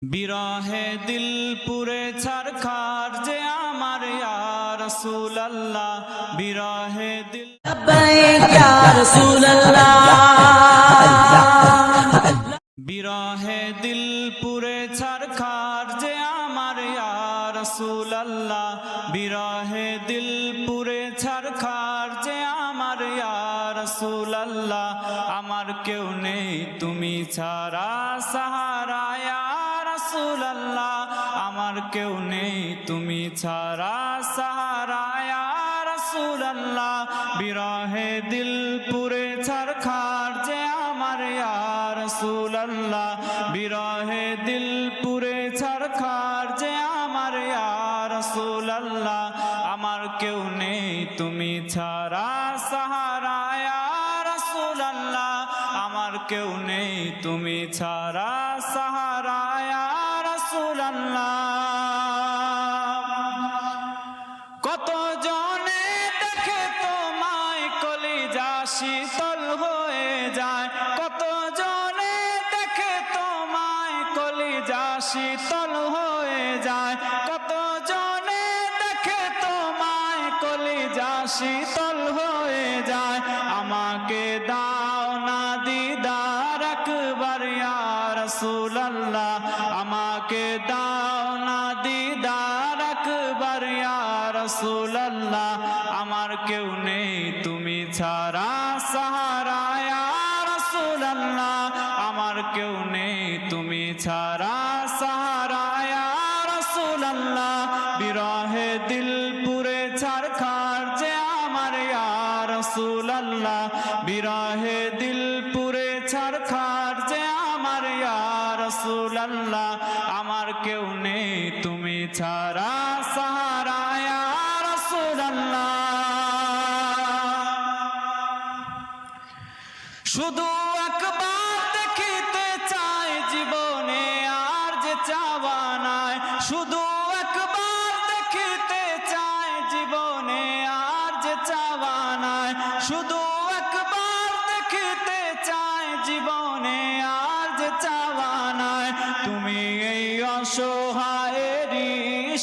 বিরহে দিল পুরে ছারখার যে আমার ইয়া রাসূলুল্লাহ, বিরহে দিল লব্বাইক ইয়া রাসূলুল্লাহ, বিরহে দিল পুরে ছারখার যে আমার ইয়া রাসূলুল্লাহ, বিরহে দিল পুরে ছারখার যে আমার ইয়া রাসূলুল্লাহ। আমার কেউ নেই তুমি ছাড়া সাহারা ইয়া রাসূলুল্লাহ, আমার কেউ নেই তুমি ছাড়া সাহারা ইয়া রাসূলুল্লাহ। বিরহে দিল পুরে ছারখার যে আমার ইয়া রাসূলুল্লাহ, বিরহে দিল পুরে ছারখার যে আমার ইয়া রাসূলুল্লাহ। আমার কেউ নেই তুমি ছাড়া সাহারা ইয়া রাসূলুল্লাহ, আমার কেউ নেই তুমি ছাড়া সাহারা ইয়া রাসূলুল্লাহ। কত জনে দেখে তোমায় কলিজা শীতল হয়ে যায়, কত জনে দেখে তোমায় কলিজা শীতল হয়ে যায়, কত জনে দেখে তোমায় কলিজা শীতল হয়ে যায়। আমাকে দাও না দিদার একবার ইয়া রাসূলুল্লাহ, আমাকে দাও না দিদার একবার ইয়া রাসূলুল্লাহ। আমার কেউ নেই তুমি ছাড়া সাহারা ইয়া রাসূলুল্লাহ, আমার কেউ নেই তুমি ছাড়া সাহারা ইয়া রাসূলুল্লাহ। বিরহে দিল পুরে ছারখার যে আমার ইয়া রাসূলুল্লাহ, বিরহে দিল পুরে ছারখার যে আমার ইয়া রাসূলুল্লাহ। আমার কেউ নেই তুমি ছাড়া সাহারা ইয়া রাসূলুল্লাহ। শুধু একবার দেখিতে চাই জীবনে আর যে চাওয়া নাই, শুধু একবার দেখিতে চাই জীবনে আর যে চাওয়া নাই, শুধু একবার দেখিতে চাই জীবনে আর যে চাওয়া নাই। তুমি এই অসহায়েরই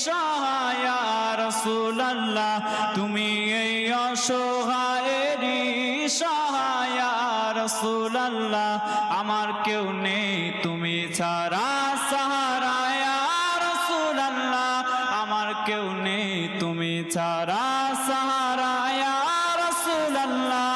সহায় ইয়া রাসূলুল্লাহ, তুমি এই অসহায়েরই সহায় ইয়া রাসূলুল্লাহ। আমার কেউ নেই তুমি ছাড়া সাহারা ইয়া রাসূলুল্লাহ, আমার কেউ নেই তুমি ছাড়া সাহারা ইয়া রাসূলুল্লাহ।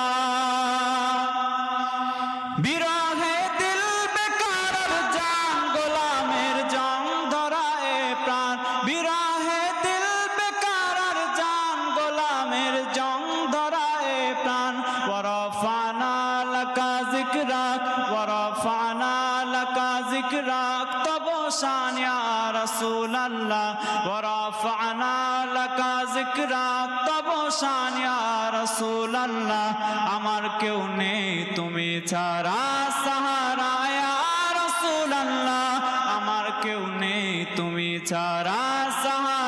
বিরহে দিল বেকার জান গোলামের জং ধরায় প্রাণ, বিরহে দিল বেকার জান গোলামের জং ধরায় প্রাণ। ওয়ারফানা লাকা যিকরাক, ওয়ারফানা লাকা যিকরাক, তব শান ইয়া রাসূলুল্লাহ, ওয়ারফানা লাকা যিকরাক, তব শান ইয়া রাসূলুল্লাহ। আমার কেউ নেই তুমি ছাড়া সাহারা ইয়া রাসূলুল্লাহ, আমার কেউ নেই তুমি ছাড়া সাহারা